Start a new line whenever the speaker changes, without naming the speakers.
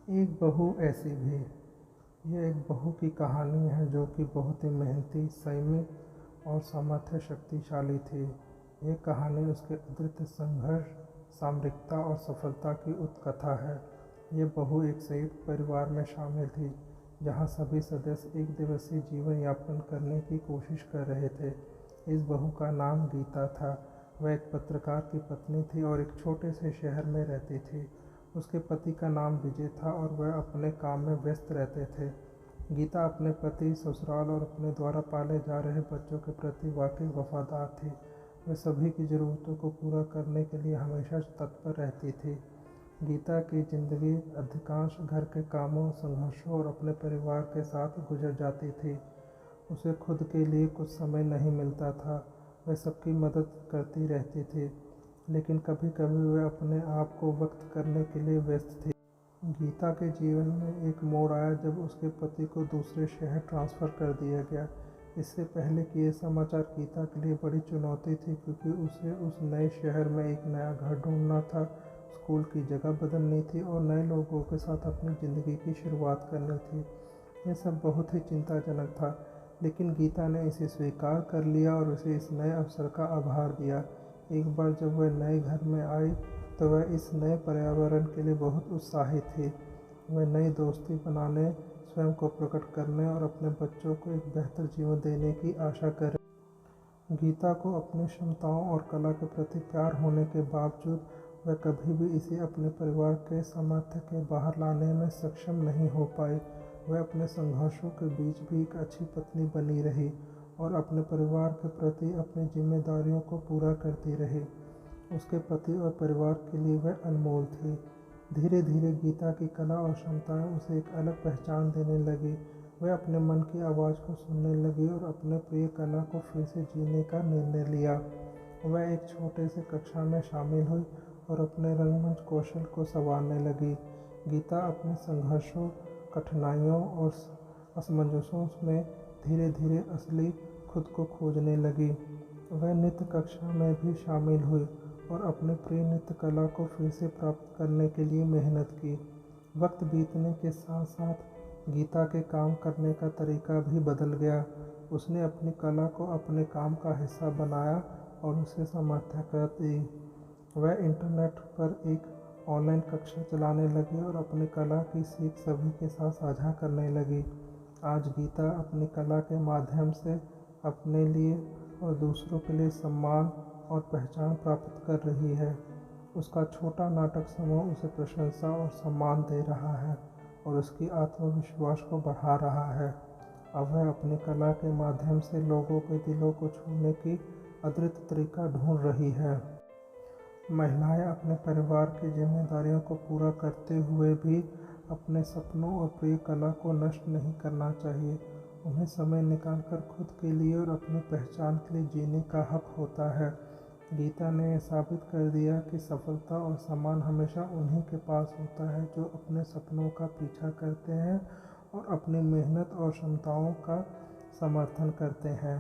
एक बहू ऐसी भी। यह एक बहू की कहानी है जो कि बहुत ही मेहनती, संयमी और सामर्थ्य शक्तिशाली थी। यह कहानी उसके अद्वितीय संघर्ष, सामरिकता और सफलता की उत्कथा है। ये बहू एक संयुक्त परिवार में शामिल थी, जहां सभी सदस्य एक दिवसीय जीवन यापन करने की कोशिश कर रहे थे। इस बहू का नाम गीता था। वह एक पत्रकार की पत्नी थी और एक छोटे से शहर में रहती थी। उसके पति का नाम विजय था और वह अपने काम में व्यस्त रहते थे। गीता अपने पति, ससुराल और अपने द्वारा पाले जा रहे बच्चों के प्रति वाकई वफादार थी। वह सभी की ज़रूरतों को पूरा करने के लिए हमेशा तत्पर रहती थी। गीता की जिंदगी अधिकांश घर के कामों, संघर्षों और अपने परिवार के साथ गुजर जाती थी। उसे खुद के लिए कुछ समय नहीं मिलता था। वह सबकी मदद करती रहती थी, लेकिन कभी कभी वह अपने आप को व्यक्त करने के लिए व्यस्त थी। गीता के जीवन में एक मोड़ आया जब उसके पति को दूसरे शहर ट्रांसफ़र कर दिया गया। इससे पहले कि ये समाचार गीता के लिए बड़ी चुनौती थी, क्योंकि उसे उस नए शहर में एक नया घर ढूंढना था, स्कूल की जगह बदलनी थी और नए लोगों के साथ अपनी ज़िंदगी की शुरुआत करनी थी। यह सब बहुत ही चिंताजनक था, लेकिन गीता ने इसे स्वीकार कर लिया और उसे इस नए अवसर का आभार दिया। एक बार जब वह नए घर में आई तो वह इस नए पर्यावरण के लिए बहुत उत्साहित थी। वह नई दोस्ती बनाने, स्वयं को प्रकट करने और अपने बच्चों को एक बेहतर जीवन देने की आशा कर गीता को अपनी क्षमताओं और कला के प्रति प्यार होने के बावजूद वह कभी भी इसे अपने परिवार के सामर्थ्य के बाहर लाने में सक्षम नहीं हो पाई। वह अपने संघर्षों के बीच भी एक अच्छी पत्नी बनी रही और अपने परिवार के प्रति अपनी जिम्मेदारियों को पूरा करती रही। उसके पति और परिवार के लिए वह अनमोल थी। धीरे धीरे गीता की कला और क्षमताएं उसे एक अलग पहचान देने लगी। वह अपने मन की आवाज़ को सुनने लगी और अपने प्रिय कला को फिर से जीने का निर्णय लिया। वह एक छोटे से कक्षा में शामिल हुई और अपने रंगमंच कौशल को संवारने लगी। गीता अपने संघर्षों, कठिनाइयों और असमंजसों में धीरे धीरे असली खुद को खोजने लगी। वह नृत्य कक्षा में भी शामिल हुई और अपने प्रिय नृत्य कला को फिर से प्राप्त करने के लिए मेहनत की। वक्त बीतने के साथ साथ गीता के काम करने का तरीका भी बदल गया। उसने अपनी कला को अपने काम का हिस्सा बनाया और उसे समर्थन दी। वह इंटरनेट पर एक ऑनलाइन कक्षा चलाने लगी और अपनी कला की सीख सभी के साथ साझा करने लगी। आज गीता अपनी कला के माध्यम से अपने लिए और दूसरों के लिए सम्मान और पहचान प्राप्त कर रही है। उसका छोटा नाटक समूह उसे प्रशंसा और सम्मान दे रहा है और उसकी आत्मविश्वास को बढ़ा रहा है। अब वह अपनी कला के माध्यम से लोगों के दिलों को छूने की अद्भुत तरीका ढूंढ रही है। महिलाएं अपने परिवार की जिम्मेदारियों को पूरा करते हुए भी अपने सपनों और प्रिय कला को नष्ट नहीं करना चाहिए। उन्हें समय निकालकर खुद के लिए और अपनी पहचान के लिए जीने का हक होता है। गीता ने यह साबित कर दिया कि सफलता और सम्मान हमेशा उन्हीं के पास होता है जो अपने सपनों का पीछा करते हैं और अपनी मेहनत और क्षमताओं का समर्थन करते हैं।